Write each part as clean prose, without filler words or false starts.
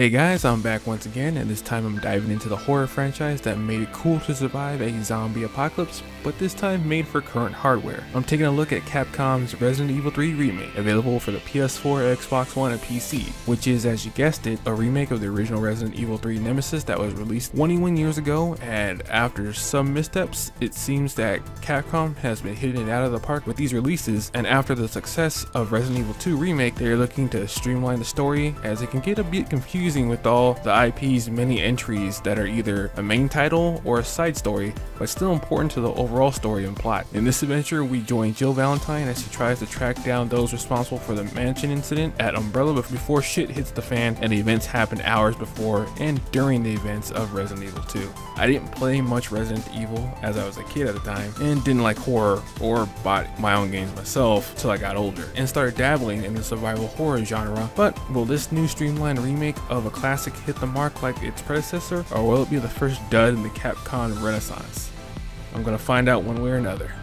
Hey guys, I'm back once again, and this time I'm diving into the horror franchise that made it cool to survive a zombie apocalypse, but this time made for current hardware. I'm taking a look at Capcom's Resident Evil 3 Remake, available for the PS4, Xbox One, and PC, which is, as you guessed it, a remake of the original Resident Evil 3 Nemesis that was released 21 years ago, and after some missteps, it seems that Capcom has been hitting it out of the park with these releases, and after the success of Resident Evil 2 Remake, they're looking to streamline the story, as it can get a bit confusing with all the IP's many entries that are either a main title or a side story, but still important to the overall story and plot. In this adventure, we join Jill Valentine as she tries to track down those responsible for the mansion incident at Umbrella before shit hits the fan, and the events happen hours before and during the events of Resident Evil 2. I didn't play much Resident Evil as I was a kid at the time, and didn't like horror or bought my own games myself till I got older and started dabbling in the survival horror genre. But will this new streamlined remake of a classic hit the mark like its predecessor, or will it be the first dud in the Capcom renaissance? I'm gonna find out one way or another.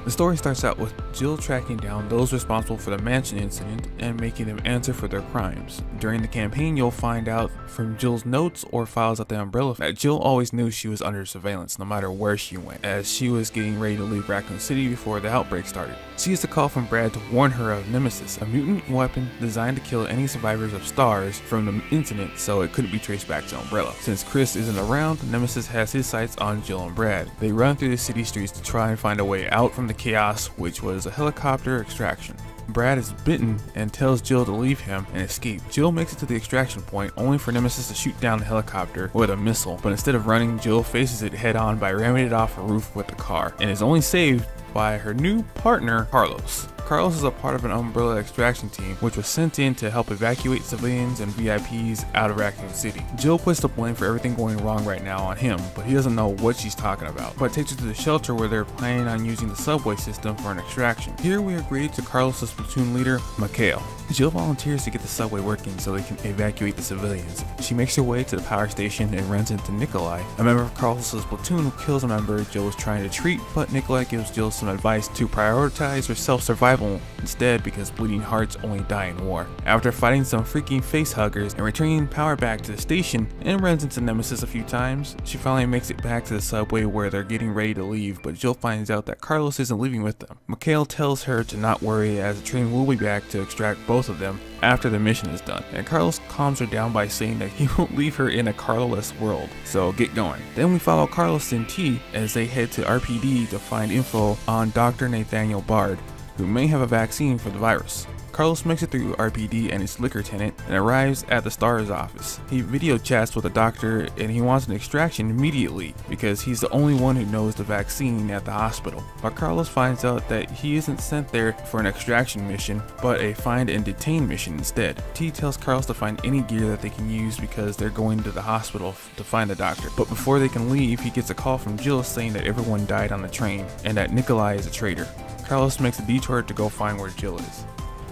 The story starts out with Jill tracking down those responsible for the mansion incident and making them answer for their crimes. During the campaign, you'll find out from Jill's notes or files at the Umbrella that Jill always knew she was under surveillance no matter where she went, as she was getting ready to leave Raccoon City before the outbreak started. She gets a call from Brad to warn her of Nemesis, a mutant weapon designed to kill any survivors of stars from the incident so it couldn't be traced back to Umbrella. Since Chris isn't around, Nemesis has his sights on Jill and Brad. They run through the city streets to try and find a way out from the chaos, which was a helicopter extraction. Brad is bitten and tells Jill to leave him and escape. Jill makes it to the extraction point only for Nemesis to shoot down the helicopter with a missile, but instead of running, Jill faces it head on by ramming it off a roof with the car, and is only saved by her new partner, Carlos. Carlos is a part of an Umbrella extraction team which was sent in to help evacuate civilians and VIPs out of Raccoon City. Jill puts the blame for everything going wrong right now on him, but he doesn't know what she's talking about, but takes her to the shelter where they're planning on using the subway system for an extraction. Here we are greeted to Carlos' platoon leader, Mikhail. Jill volunteers to get the subway working so they can evacuate the civilians. She makes her way to the power station and runs into Nikolai, a member of Carlos' platoon who kills a member Jill was trying to treat, but Nikolai gives Jill some advice to prioritize her self-survival instead, because bleeding hearts only die in war. After fighting some freaking facehuggers and returning power back to the station, and runs into Nemesis a few times, she finally makes it back to the subway where they're getting ready to leave, but Jill finds out that Carlos isn't leaving with them. Mikhail tells her to not worry, as the train will be back to extract both of them after the mission is done, and Carlos calms her down by saying that he won't leave her in a Carlos world, so get going. Then we follow Carlos and T as they head to RPD to find info on Dr. Nathaniel Bard, who may have a vaccine for the virus. Carlos makes it through RPD and his liquor tenant and arrives at the STARS office. He video chats with the doctor and he wants an extraction immediately because he's the only one who knows the vaccine at the hospital. But Carlos finds out that he isn't sent there for an extraction mission, but a find and detain mission instead. T tells Carlos to find any gear that they can use because they're going to the hospital to find the doctor. But before they can leave, he gets a call from Jill saying that everyone died on the train and that Nikolai is a traitor. Carlos makes a detour to go find where Jill is.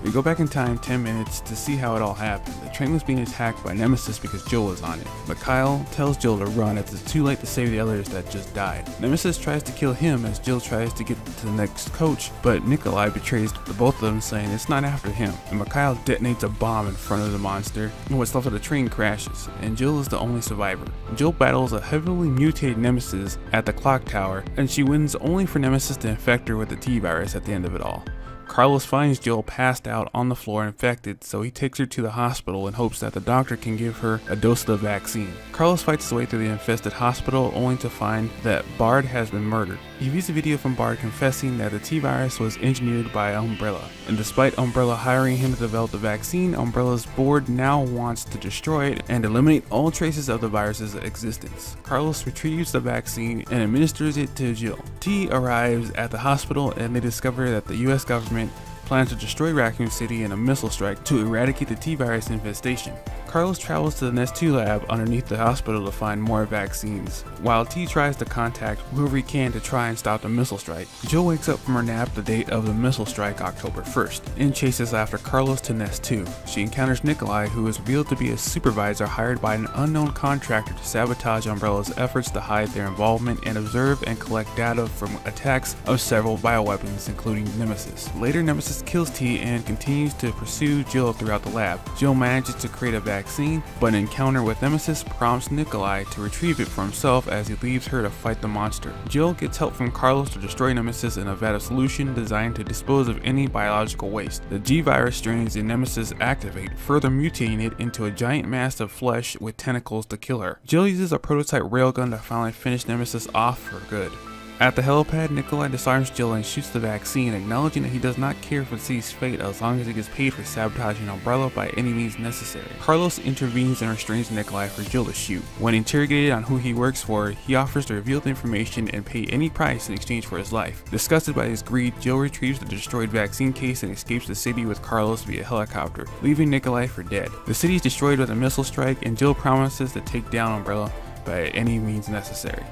We go back in time 10 minutes to see how it all happened. The train was being attacked by Nemesis because Jill was on it. Mikhail tells Jill to run as it's too late to save the others that just died. Nemesis tries to kill him as Jill tries to get to the next coach, but Nikolai betrays the both of them, saying it's not after him. And Mikhail detonates a bomb in front of the monster, and what's left of the train crashes, and Jill is the only survivor. Jill battles a heavily mutated Nemesis at the clock tower, and she wins only for Nemesis to infect her with the T-virus at the end of it all. Carlos finds Jill passed out on the floor infected, so he takes her to the hospital in hopes that the doctor can give her a dose of the vaccine. Carlos fights his way through the infested hospital only to find that Bard has been murdered. He views a video from Bard confessing that the T-virus was engineered by Umbrella, and despite Umbrella hiring him to develop the vaccine, Umbrella's board now wants to destroy it and eliminate all traces of the virus's existence. Carlos retrieves the vaccine and administers it to Jill. T arrives at the hospital and they discover that the US government plans to destroy Raccoon City in a missile strike to eradicate the T-virus infestation. Carlos travels to the Nest 2 lab underneath the hospital to find more vaccines, while T tries to contact whoever he can to try and stop the missile strike. Jill wakes up from her nap the date of the missile strike, October 1st, and chases after Carlos to Nest 2. She encounters Nikolai, who is revealed to be a supervisor hired by an unknown contractor to sabotage Umbrella's efforts to hide their involvement and observe and collect data from attacks of several bioweapons, including Nemesis. Later, Nemesis kills T and continues to pursue Jill throughout the lab. Jill manages to create a vaccine, but an encounter with Nemesis prompts Nikolai to retrieve it for himself as he leaves her to fight the monster. Jill gets help from Carlos to destroy Nemesis in a vat of solution designed to dispose of any biological waste. The G-virus strains in Nemesis activate, further mutating it into a giant mass of flesh with tentacles to kill her. Jill uses a prototype railgun to finally finish Nemesis off for good. At the helipad, Nikolai disarms Jill and shoots the vaccine, acknowledging that he does not care for the city's fate as long as he gets paid for sabotaging Umbrella by any means necessary. Carlos intervenes and restrains Nikolai for Jill to shoot. When interrogated on who he works for, he offers to reveal the information and pay any price in exchange for his life. Disgusted by his greed, Jill retrieves the destroyed vaccine case and escapes the city with Carlos via helicopter, leaving Nikolai for dead. The city is destroyed with a missile strike, and Jill promises to take down Umbrella by any means necessary.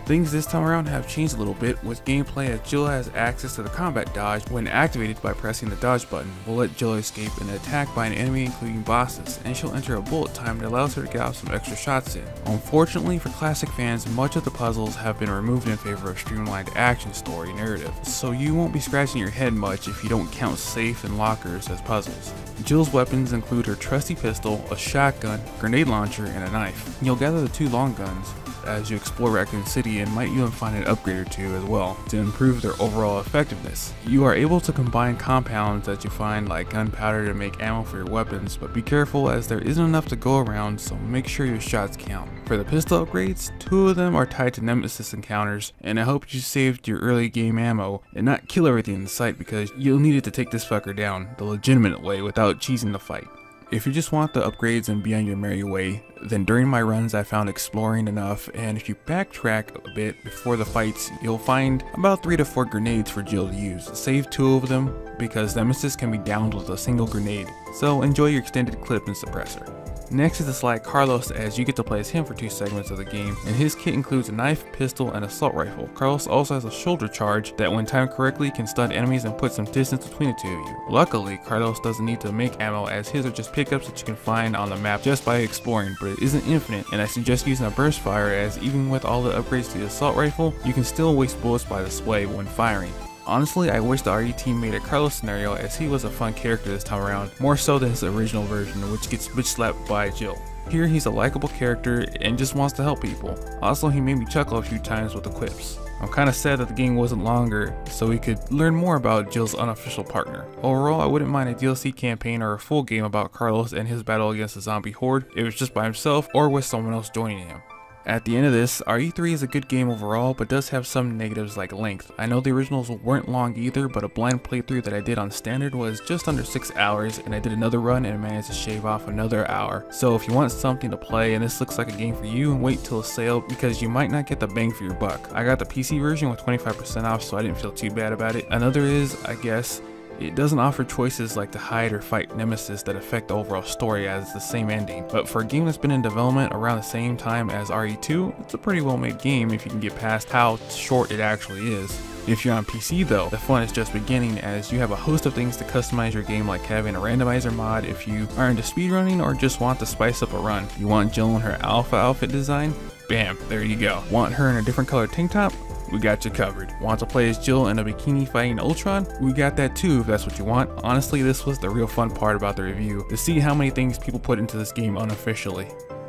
Things this time around have changed a little bit, with gameplay as Jill has access to the combat dodge when activated by pressing the dodge button will let Jill escape an attack by an enemy including bosses, and she'll enter a bullet time that allows her to get off some extra shots in. Unfortunately for classic fans, much of the puzzles have been removed in favor of streamlined action story narrative, so you won't be scratching your head much if you don't count safe and lockers as puzzles. Jill's weapons include her trusty pistol, a shotgun, grenade launcher, and a knife. You'll gather the 2 long guns as you explore Raccoon City and might even find an upgrade or 2 as well to improve their overall effectiveness. You are able to combine compounds that you find like gunpowder to make ammo for your weapons, but be careful as there isn't enough to go around, so make sure your shots count. For the pistol upgrades, 2 of them are tied to Nemesis encounters, and I hope you saved your early game ammo and not kill everything in sight because you'll need it to take this fucker down the legitimate way without cheesing the fight. If you just want the upgrades and be on your merry way, then during my runs I found exploring enough, and if you backtrack a bit before the fights, you'll find about 3 to 4 grenades for Jill to use. Save 2 of them because Nemesis can be downed with a single grenade, so enjoy your extended clip and suppressor. Next is the slide Carlos, as you get to play as him for 2 segments of the game, and his kit includes a knife, pistol, and assault rifle. Carlos also has a shoulder charge that when timed correctly can stun enemies and put some distance between the 2 of you. Luckily, Carlos doesn't need to make ammo as his are just pickups that you can find on the map just by exploring, but it isn't infinite, and I suggest using a burst fire as even with all the upgrades to the assault rifle, you can still waste bullets by display when firing. Honestly, I wish the RE team made a Carlos scenario as he was a fun character this time around, more so than his original version which gets bitch slapped by Jill. Here he's a likable character and just wants to help people. Also, he made me chuckle a few times with the quips. I'm kinda sad that the game wasn't longer so we could learn more about Jill's unofficial partner. Overall, I wouldn't mind a DLC campaign or a full game about Carlos and his battle against the zombie horde if it's just by himself or with someone else joining him. At the end of this, RE3 is a good game overall, but does have some negatives like length. I know the originals weren't long either, but a blind playthrough that I did on standard was just under 6 hours, and I did another run and managed to shave off another hour. So if you want something to play and this looks like a game for you, wait till a sale because you might not get the bang for your buck. I got the PC version with 25% off, so I didn't feel too bad about it. Another is, I guess, it doesn't offer choices like to hide or fight Nemesis that affect the overall story as it's the same ending, but for a game that's been in development around the same time as RE2, it's a pretty well made game if you can get past how short it actually is. If you're on PC though, the fun is just beginning as you have a host of things to customize your game, like having a randomizer mod if you are into speedrunning or just want to spice up a run. You want Jill in her alpha outfit design? Bam, there you go. Want her in a different color tank top? We got you covered. Want to play as Jill in a bikini fighting Ultron? We got that too if that's what you want. Honestly, this was the real fun part about the review, to see how many things people put into this game unofficially.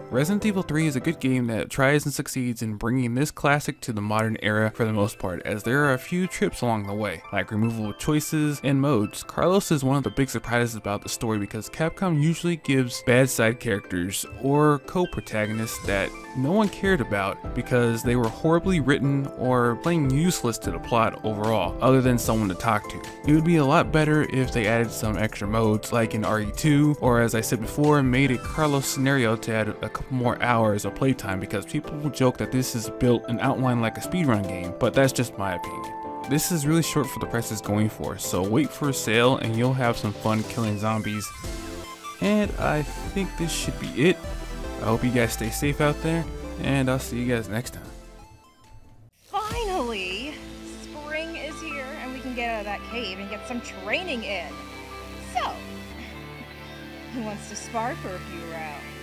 Resident Evil 3 is a good game that tries and succeeds in bringing this classic to the modern era for the most part, as there are a few trips along the way, like removal of choices and modes. Carlos is one of the big surprises about the story because Capcom usually gives bad side characters or co-protagonists that no one cared about because they were horribly written or plain useless to the plot overall, other than someone to talk to. It would be a lot better if they added some extra modes like in RE2, or as I said before, made a Carlos scenario to add a couple more hours of playtime, because people will joke that this is built and outlined like a speedrun game, but that's just my opinion. this is really short for the price it's going for, so wait for a sale and you'll have some fun killing zombies. And I think this should be it. I hope you guys stay safe out there, and I'll see you guys next time. Finally! Spring is here and we can get out of that cave and get some training in. So, who wants to spar for a few rounds?